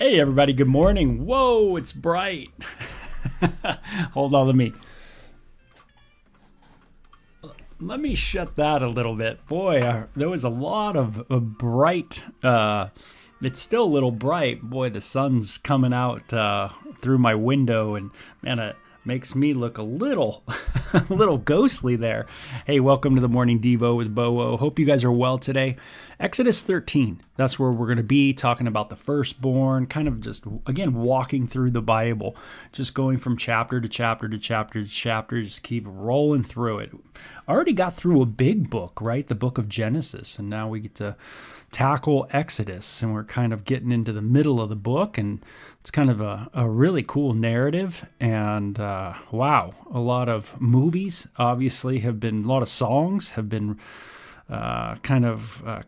Hey everybody, good morning. Whoa, it's bright. Hold on, let me shut that a little bit. Boy, there was a lot of bright. It's still a little bright. Boy, the sun's coming out through my window, and man, it makes me look a little, a little ghostly there. Hey, welcome to the Morning Devo with Beau. Hope you guys are well today. Exodus 13, that's where we're going to be talking about the firstborn, kind of just, again, walking through the Bible, just going from chapter to chapter to chapter to chapter, just keep rolling through it. Already got through a big book, right? The book of Genesis, and now we get to tackle Exodus, and we're kind of getting into the middle of the book, and it's kind of a really cool narrative, and wow, a lot of movies obviously have been, a lot of songs have been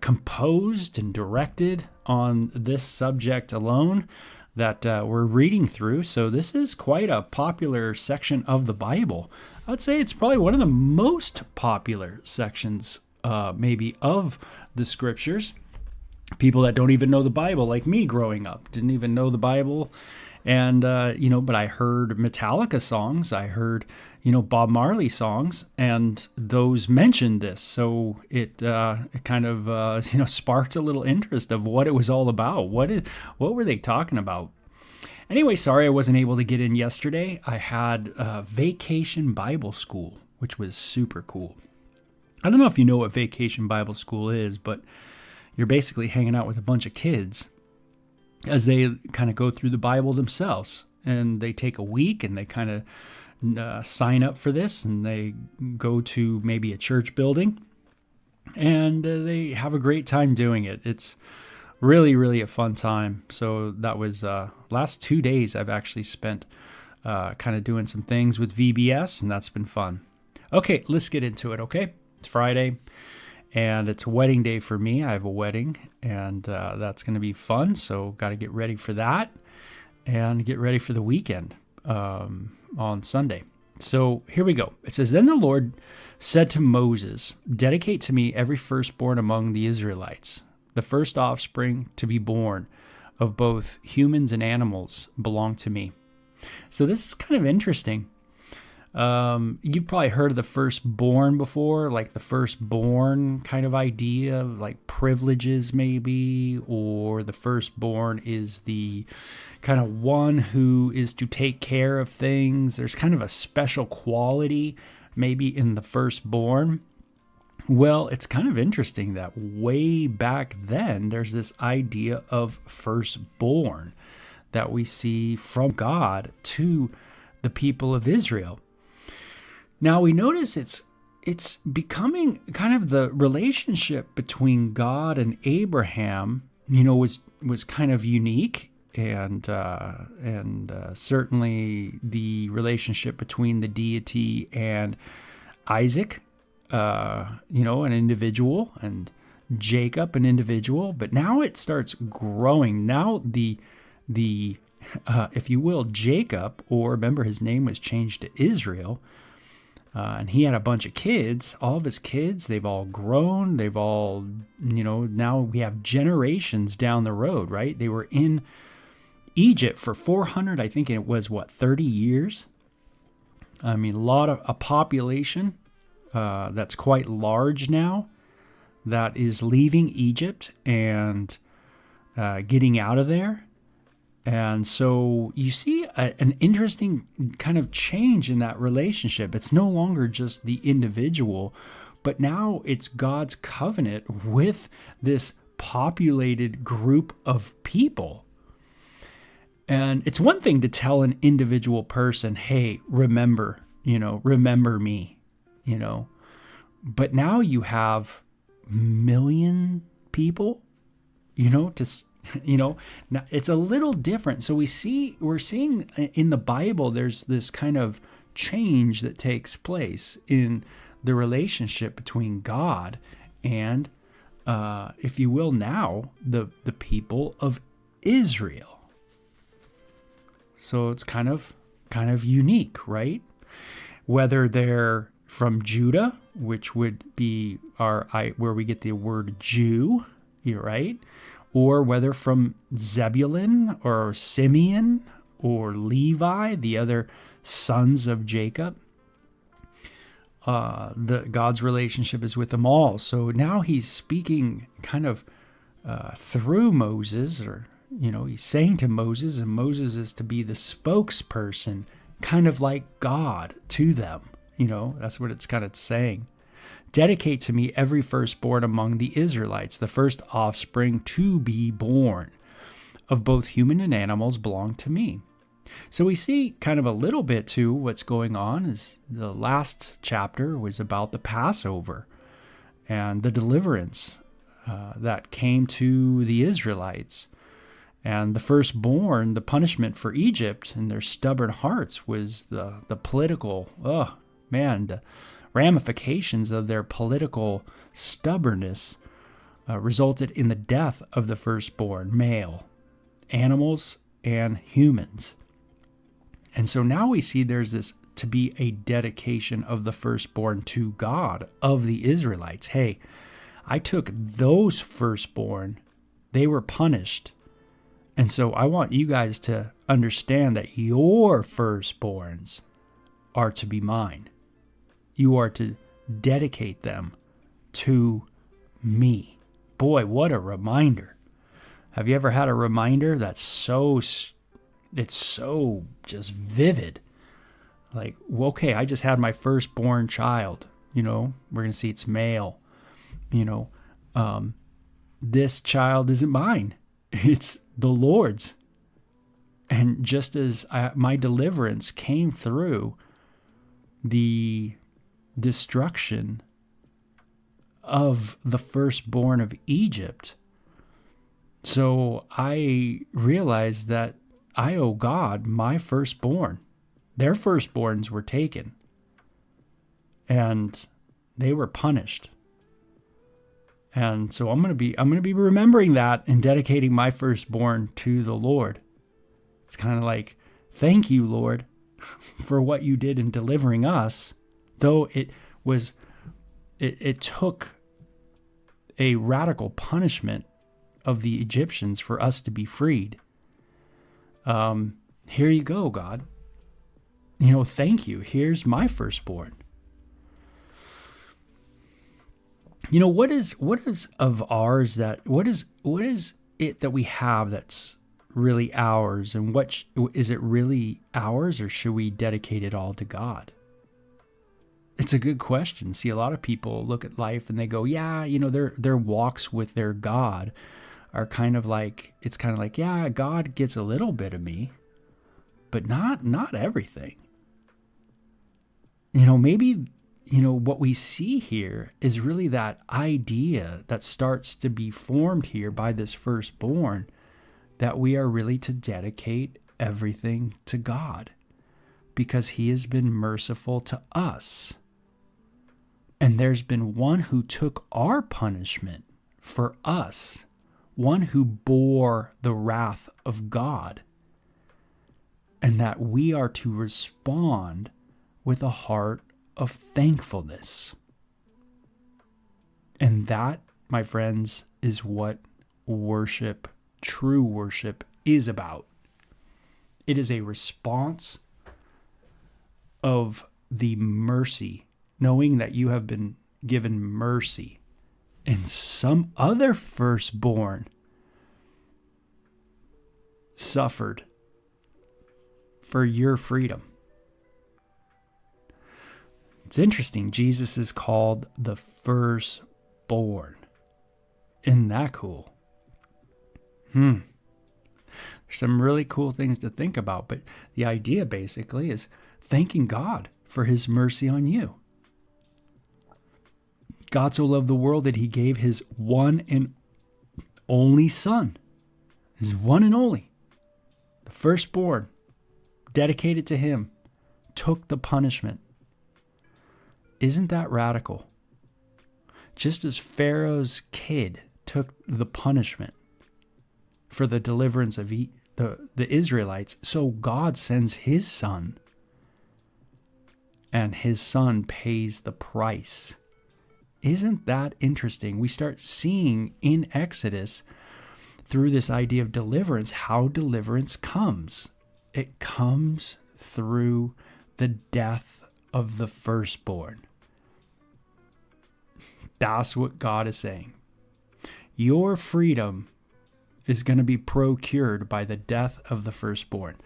composed and directed on this subject alone that we're reading through. So this is quite a popular section of the Bible. I would say it's probably one of the most popular sections maybe of the scriptures. People that don't even know the Bible, like me growing up, didn't even know the Bible. And, but I heard Metallica songs. I heard, Bob Marley songs, and those mentioned this. So it kind of, sparked a little interest of what it was all about. What were they talking about? Anyway, sorry I wasn't able to get in yesterday. I had Vacation Bible School, which was super cool. I don't know if you know what Vacation Bible School is, but you're basically hanging out with a bunch of kids as they kind of go through the Bible themselves. And they take a week and they kind of sign up for this, and they go to maybe a church building, and they have a great time doing it. It's really, really a fun time. So that was last 2 days I've actually spent kind of doing some things with VBS, and that's been fun. Okay, let's get into it, okay? It's Friday, and it's wedding day for me. I have a wedding, and that's going to be fun, so got to get ready for that and get ready for the weekend on Sunday. So here we go. It says, "Then the Lord said to Moses, 'Dedicate to me every firstborn among the Israelites. The first offspring to be born of both humans and animals belong to me.'" So this is kind of interesting. You've probably heard of the firstborn before, like the firstborn kind of idea, like privileges maybe, or the firstborn is the kind of one who is to take care of things. There's kind of a special quality maybe in the firstborn. Well, it's kind of interesting that way back then, there's this idea of firstborn that we see from God to the people of Israel. Now we notice it's becoming kind of the relationship between God and Abraham, was kind of unique, and certainly the relationship between the deity and Isaac, an individual, and Jacob, an individual. But now it starts growing. Now the if you will, Jacob, or remember his name was changed to Israel. And he had a bunch of kids. All of his kids, they've all grown. They've all, now we have generations down the road, right? They were in Egypt for 400, I think it was, 30 years? I mean, a population that's quite large now that is leaving Egypt and getting out of there. And so you see an interesting kind of change in that relationship. It's no longer just the individual, but now it's God's covenant with this populated group of people. And it's one thing to tell an individual person, hey, remember me, but now you have million people, now it's a little different. So we're seeing in the Bible, there's this kind of change that takes place in the relationship between God and, if you will, now the people of Israel. So it's kind of unique, right? Whether they're from Judah, which would be where we get the word Jew, right? or whether from Zebulun or Simeon or Levi, the other sons of Jacob. God's relationship is with them all. So now he's speaking kind of through Moses, or, he's saying to Moses, and Moses is to be the spokesperson, kind of like God to them. That's what it's kind of saying. Dedicate to me every firstborn among the Israelites, the first offspring to be born of both human and animals belong to me. So we see kind of a little bit too what's going on is the last chapter was about the Passover and the deliverance that came to the Israelites. And the firstborn, the punishment for Egypt and their stubborn hearts was the political, the ramifications of their political stubbornness resulted in the death of the firstborn, male, animals, and humans. And so now we see there's this to be a dedication of the firstborn to God of the Israelites. Hey, I took those firstborn, they were punished. And so I want you guys to understand that your firstborns are to be mine. You are to dedicate them to me. Boy, what a reminder. Have you ever had a reminder that's it's so just vivid? Like, okay, I just had my firstborn child. We're going to see it's male. This child isn't mine. It's the Lord's. And just as my deliverance came through the destruction of the firstborn of Egypt, so I realized that I owe God my firstborn. Their firstborns were taken, and they were punished. And so I'm going to be remembering that and dedicating my firstborn to the Lord. It's kind of like, thank you, Lord, for what you did in delivering us, though it took a radical punishment of the Egyptians for us to be freed. Here you go, God. Thank you. Here's my firstborn. What is of ours what is it that we have that's really ours, and is it really ours, or should we dedicate it all to God? It's a good question. See, a lot of people look at life and they go, yeah, their walks with their God are kind of like, yeah, God gets a little bit of me, but not everything. Maybe, what we see here is really that idea that starts to be formed here by this firstborn, that we are really to dedicate everything to God because he has been merciful to us. And there's been one who took our punishment for us, one who bore the wrath of God, and that we are to respond with a heart of thankfulness. And that, my friends, is what worship, true worship, is about. It is a response of the mercy, knowing that you have been given mercy, and some other firstborn suffered for your freedom. It's interesting. Jesus is called the firstborn. Isn't that cool? There's some really cool things to think about, but the idea basically is thanking God for his mercy on you. God so loved the world that he gave his one and only son, his one and only, the firstborn, dedicated to him, took the punishment. Isn't that radical? Just as Pharaoh's kid took the punishment for the deliverance of the Israelites, so God sends his son, and his son pays the price. Isn't that interesting? We start seeing in Exodus through this idea of deliverance, how deliverance comes. It comes through the death of the firstborn. That's what God is saying. Your freedom is going to be procured by the death of the firstborn.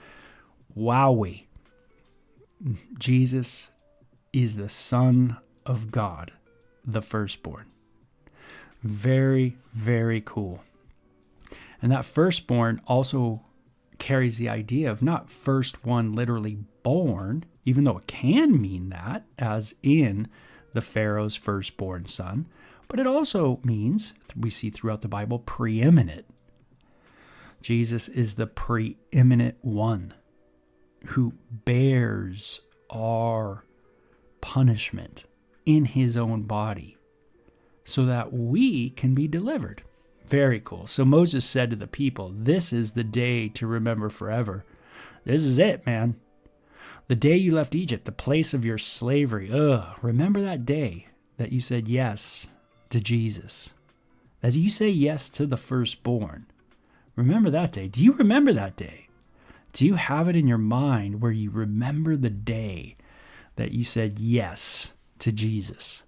Wowee. Jesus is the Son of God, the firstborn. Very, very cool. And that firstborn also carries the idea of not first one literally born, even though it can mean that, as in the Pharaoh's firstborn son, but it also means, we see throughout the Bible, preeminent. Jesus is the preeminent one who bears our punishment in his own body so that we can be delivered. Very cool. So Moses said to the people, this is the day to remember forever. This is it, man. The day you left Egypt, the place of your slavery. Remember that day that you said yes to Jesus. That you say yes to the firstborn. Remember that day. Do you remember that day? Do you have it in your mind where you remember the day that you said yes to Jesus?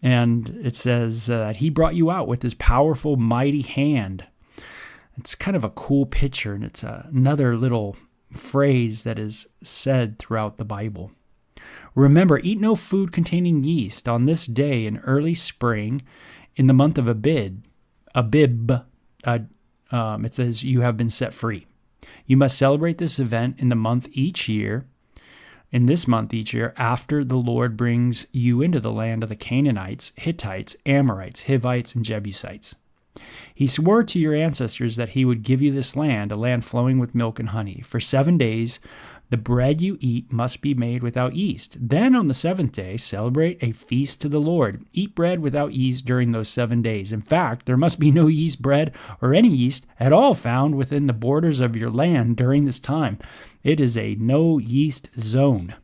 And it says that he brought you out with his powerful, mighty hand. It's kind of a cool picture, and it's another little phrase that is said throughout the Bible. Remember, eat no food containing yeast on this day in early spring in the month of Abib. It says you have been set free. You must celebrate this event in this month each year, after the Lord brings you into the land of the Canaanites, Hittites, Amorites, Hivites, and Jebusites. He swore to your ancestors that he would give you this land, a land flowing with milk and honey. For 7 days, the bread you eat must be made without yeast. Then on the seventh day, celebrate a feast to the Lord. Eat bread without yeast during those 7 days. In fact, there must be no yeast bread or any yeast at all found within the borders of your land during this time. It is a no yeast zone.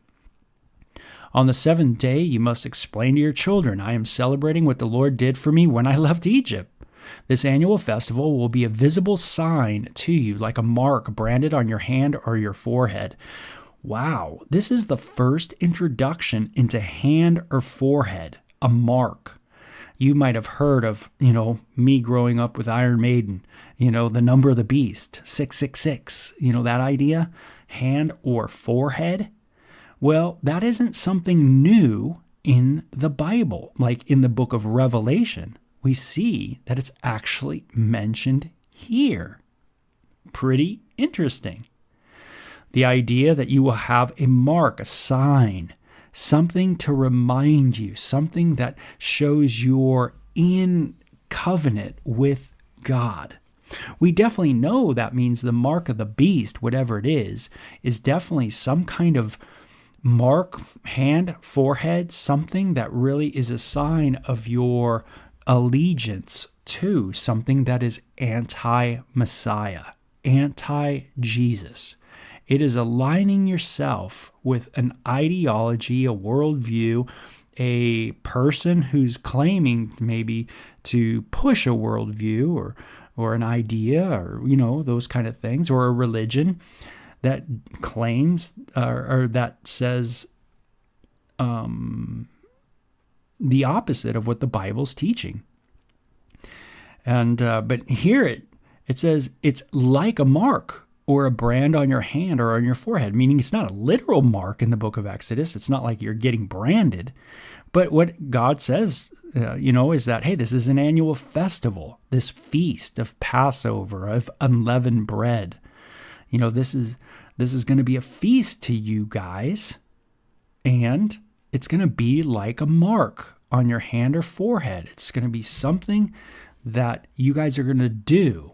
On the seventh day, you must explain to your children, I am celebrating what the Lord did for me when I left Egypt. This annual festival will be a visible sign to you, like a mark branded on your hand or your forehead. Wow, this is the first introduction into hand or forehead, a mark. You might have heard of, me growing up with Iron Maiden, the number of the beast, 666, that idea, hand or forehead. Well, that isn't something new in the Bible, like in the book of Revelation. We see that it's actually mentioned here. Pretty interesting. The idea that you will have a mark, a sign, something to remind you, something that shows you're in covenant with God. We definitely know that means the mark of the beast, whatever it is definitely some kind of mark, hand, forehead, something that really is a sign of your allegiance to something that is anti-Messiah, anti-Jesus. It is aligning yourself with an ideology, a worldview, a person who's claiming maybe to push a worldview or an idea or, those kind of things, or a religion that claims or that says the opposite of what the Bible's teaching. And but here it says it's like a mark or a brand on your hand or on your forehead, meaning it's not a literal mark in the book of Exodus. It's not like you're getting branded. But what God says, is that, hey, this is an annual festival, this feast of Passover, of unleavened bread. This is going to be a feast to you guys, and it's going to be like a mark on your hand or forehead. It's going to be something that you guys are going to do.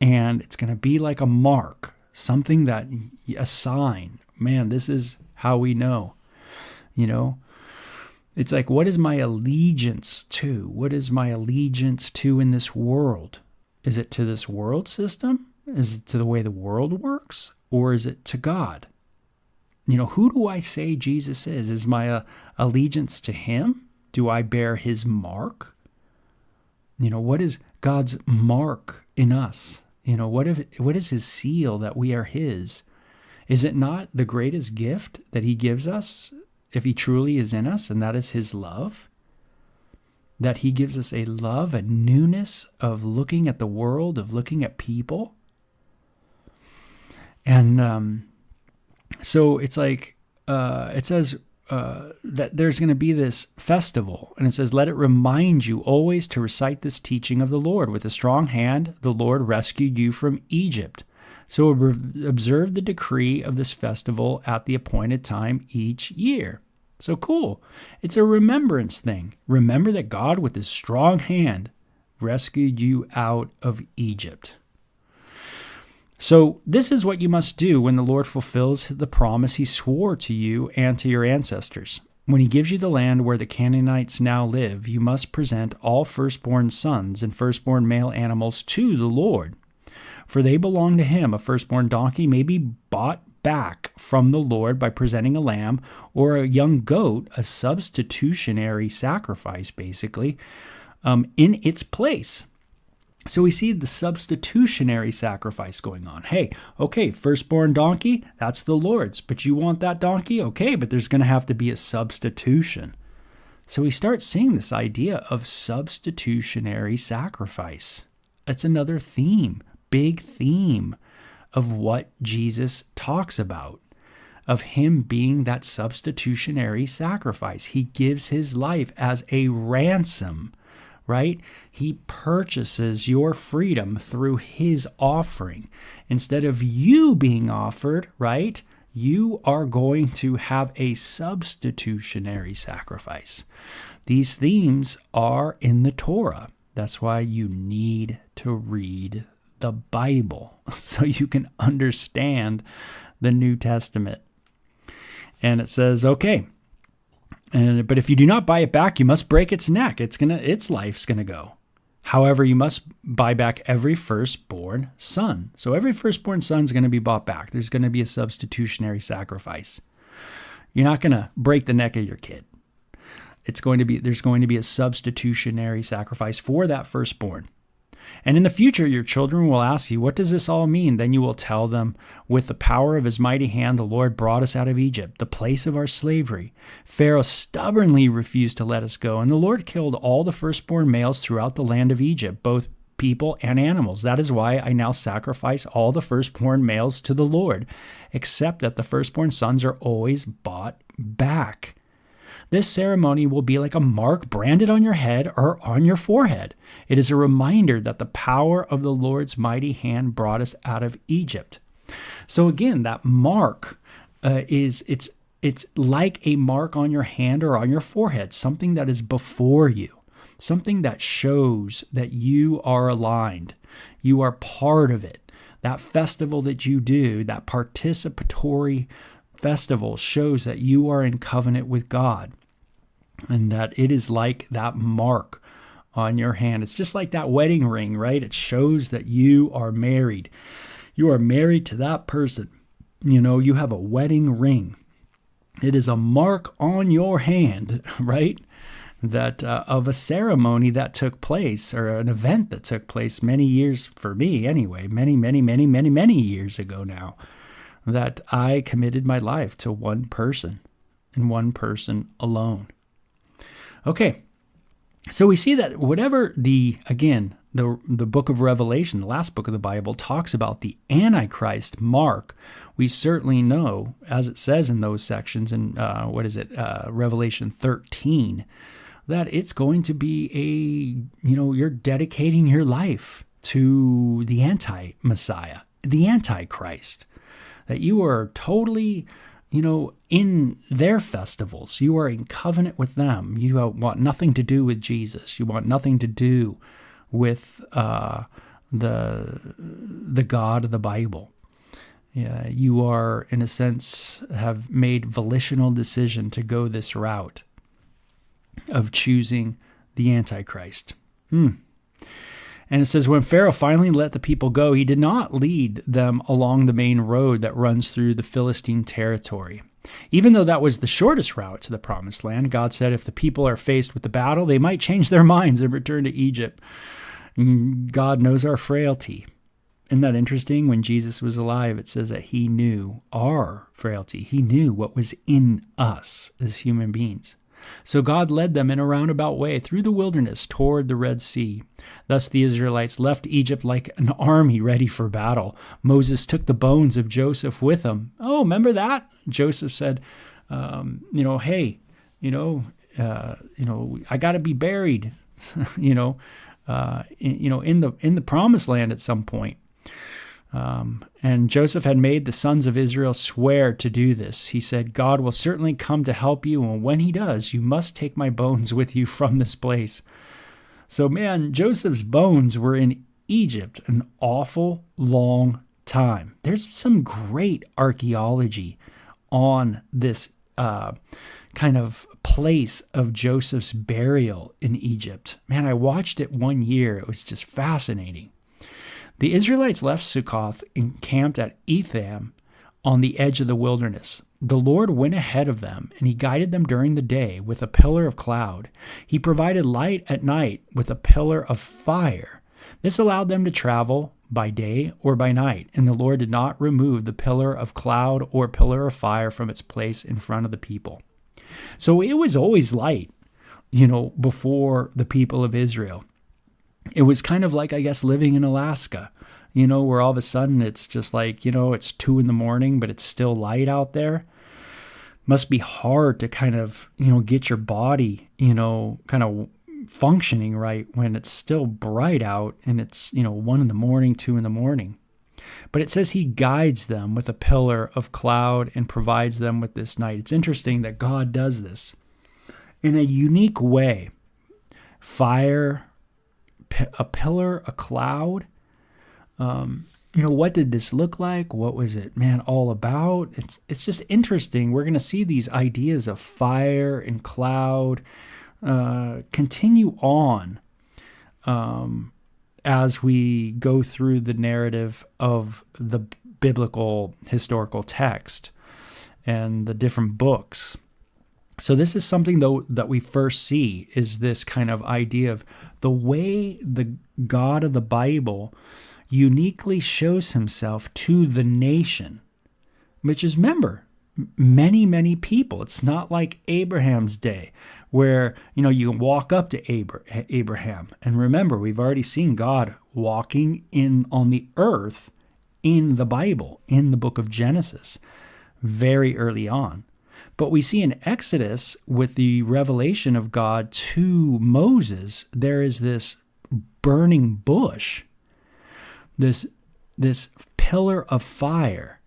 And it's going to be like a mark, something that, a sign. Man, this is how we know. It's like, what is my allegiance to? What is my allegiance to in this world? Is it to this world system? Is it to the way the world works? Or is it to God? Who do I say Jesus is? Is my allegiance to him? Do I bear his mark? What is God's mark in us? What is his seal that we are his? Is it not the greatest gift that he gives us if he truly is in us, and that is his love? That he gives us a love, a newness of looking at the world, of looking at people. And so it's like, it says that there's going to be this festival, and it says, let it remind you always to recite this teaching of the Lord. With a strong hand, the Lord rescued you from Egypt. So observe the decree of this festival at the appointed time each year. So cool. It's a remembrance thing. Remember that God, with his strong hand, rescued you out of Egypt. So this is what you must do when the Lord fulfills the promise he swore to you and to your ancestors. When he gives you the land where the Canaanites now live, you must present all firstborn sons and firstborn male animals to the Lord, for they belong to him. A firstborn donkey may be bought back from the Lord by presenting a lamb or a young goat, a substitutionary sacrifice, basically, in its place. So we see the substitutionary sacrifice going on. Hey, okay, firstborn donkey, that's the Lord's, but you want that donkey? Okay, but there's going to have to be a substitution. So we start seeing this idea of substitutionary sacrifice. That's another theme, big theme of what Jesus talks about, of him being that substitutionary sacrifice. He gives his life as a ransom, right? He purchases your freedom through his offering. Instead of you being offered, right, you are going to have a substitutionary sacrifice. These themes are in the Torah. That's why you need to read the Bible so you can understand the New Testament. And it says, okay, but if you do not buy it back, you must break its neck. Its life's gonna go. However, you must buy back every firstborn son. So every firstborn son is going to be bought back. There's going to be a substitutionary sacrifice. You're not going to break the neck of your kid. There's going to be a substitutionary sacrifice for that firstborn. And in the future, your children will ask you, what does this all mean? Then you will tell them, with the power of his mighty hand, the Lord brought us out of Egypt, the place of our slavery. Pharaoh stubbornly refused to let us go, and the Lord killed all the firstborn males throughout the land of Egypt, both people and animals. That is why I now sacrifice all the firstborn males to the Lord, except that the firstborn sons are always bought back. This ceremony will be like a mark branded on your head or on your forehead. It is a reminder that the power of the Lord's mighty hand brought us out of Egypt. So again, that mark it's like a mark on your hand or on your forehead, something that is before you, something that shows that you are aligned, you are part of it. That festival that you do, that participatory festival, shows that you are in covenant with God, and that it is like that mark on your hand. It's just like that wedding ring, right? It shows that you are married. You are married to that person. You have a wedding ring. It is a mark on your hand, right? That of a ceremony that took place, or an event that took place many years, for me anyway, many years ago now, that I committed my life to one person and one person alone. Okay, so we see that whatever the book of Revelation, the last book of the Bible, talks about the Antichrist mark, we certainly know, as it says in those sections in, Revelation 13, that it's going to be you're dedicating your life to the anti-Messiah, the Antichrist, that you are totally in their festivals. You are in covenant with them. You want nothing to do with Jesus. You want nothing to do with the God of the Bible. Yeah, you are, in a sense, have made volitional decision to go this route of choosing the Antichrist. And it says, when Pharaoh finally let the people go, he did not lead them along the main road that runs through the Philistine territory. Even though that was the shortest route to the promised land, God said if the people are faced with the battle, they might change their minds and return to Egypt. God knows our frailty. Isn't that interesting? When Jesus was alive, it says that he knew our frailty. He knew what was in us as human beings. So God led them in a roundabout way through the wilderness toward the Red Sea. Thus the Israelites left Egypt like an army ready for battle. Moses took the bones of Joseph with him. Oh, remember that? Joseph said, hey, I got to be buried, in the promised land at some point. And Joseph had made the sons of Israel swear to do this. He said, God will certainly come to help you, and when he does, you must take my bones with you from this place. So, man, Joseph's bones were in Egypt an awful long time. There's some great archaeology on this kind of place of Joseph's burial in Egypt. Man, I watched it one year. It was just fascinating. The Israelites left Sukkoth and camped at Etham on the edge of the wilderness. The Lord went ahead of them, and he guided them during the day with a pillar of cloud. He provided light at night with a pillar of fire. This allowed them to travel by day or by night, and the Lord did not remove the pillar of cloud or pillar of fire from its place in front of the people. So it was always light, before the people of Israel. It was kind of like, I guess, living in Alaska, where all of a sudden it's just like, it's 2 a.m, but it's still light out there. Must be hard to kind of, get your body, kind of functioning right when it's still bright out and it's, 1 a.m, 2 a.m. But it says he guides them with a pillar of cloud and provides them with this night. It's interesting that God does this in a unique way. Fire, a pillar, a cloud. What did this look like? What was it, all about? It's just interesting. We're going to see these ideas of fire and cloud continue on as we go through the narrative of the biblical historical text and the different books. So this is something, though, that we first see is this kind of idea of the way the God of the Bible uniquely shows himself to the nation, which is, remember, many, many people. It's not like Abraham's day where, you can walk up to Abraham. And remember, we've already seen God walking on the earth in the Bible, in the book of Genesis, very early on. But we see in Exodus, with the revelation of God to Moses, there is this burning bush, this pillar of fire.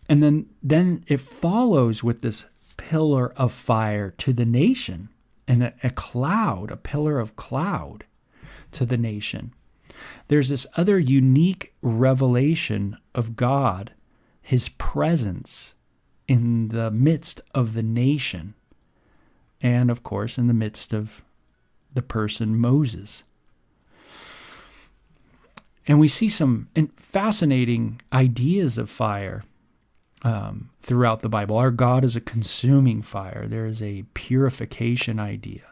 And then it follows with this pillar of fire to the nation, and a cloud, a pillar of cloud to the nation. There's this other unique revelation of God, his presence in the midst of the nation, and of course in the midst of the person Moses. And we see some fascinating ideas of fire throughout the Bible. Our God is a consuming fire. There is a purification idea.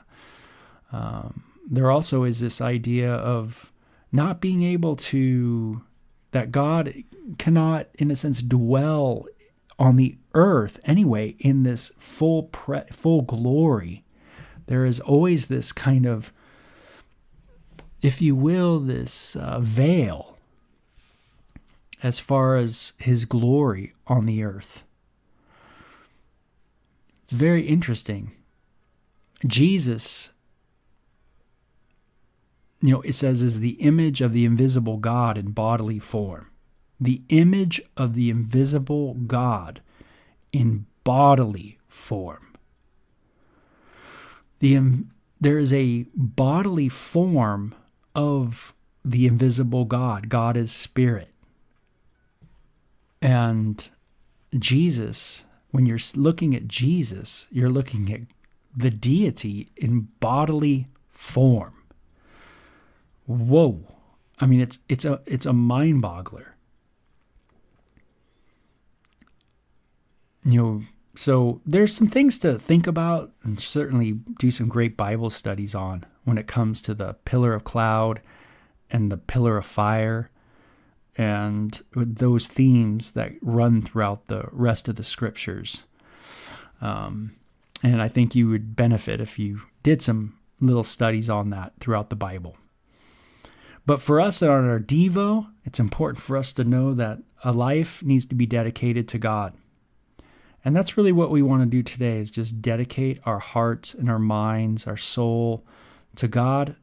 There also is this idea of not being able to, that God cannot, in a sense, dwell on the earth anyway in this full glory. There is always this kind of, if you will, this veil as far as his glory on the earth. It's very interesting. Jesus, it says, is the image of the invisible God in bodily form. The image of the invisible God in bodily form. There is a bodily form of the invisible God. God is spirit. And Jesus, when you're looking at Jesus, you're looking at the deity in bodily form. Whoa. I mean, it's a mind boggler. So there's some things to think about and certainly do some great Bible studies on when it comes to the pillar of cloud and the pillar of fire and those themes that run throughout the rest of the scriptures. And I think you would benefit if you did some little studies on that throughout the Bible. But for us on our Devo, it's important for us to know that a life needs to be dedicated to God. And that's really what we want to do today, is just dedicate our hearts and our minds, our soul to God.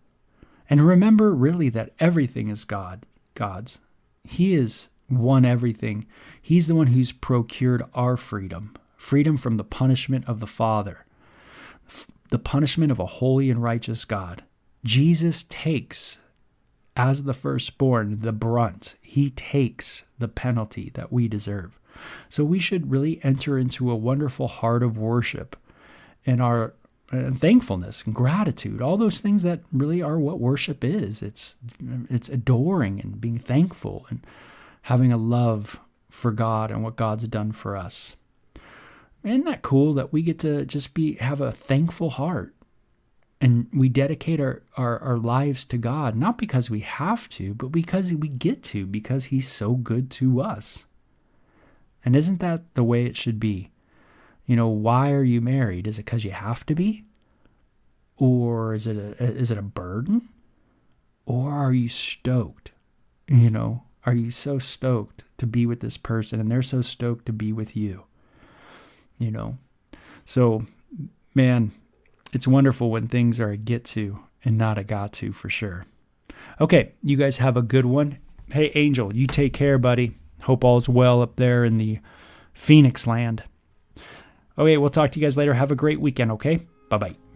And remember really that everything is God's. He has won everything. He's the one who's procured our freedom from the punishment of the Father, the punishment of a holy and righteous God. Jesus takes, as the firstborn, the brunt. He takes the penalty that we deserve. So we should really enter into a wonderful heart of worship and our thankfulness and gratitude, all those things that really are what worship is. It's adoring and being thankful and having a love for God and what God's done for us. Isn't that cool that we get to just have a thankful heart and we dedicate our lives to God, not because we have to, but because we get to, because He's so good to us. And isn't that the way it should be? Why are you married? Is it because you have to be? Or is it a burden? Or are you stoked? Are you so stoked to be with this person and they're so stoked to be with you? So, man, it's wonderful when things are a get to and not a got to, for sure. Okay, you guys have a good one. Hey, Angel, you take care, buddy. Hope all's well up there in the Phoenix land. Okay, we'll talk to you guys later. Have a great weekend, okay? Bye-bye.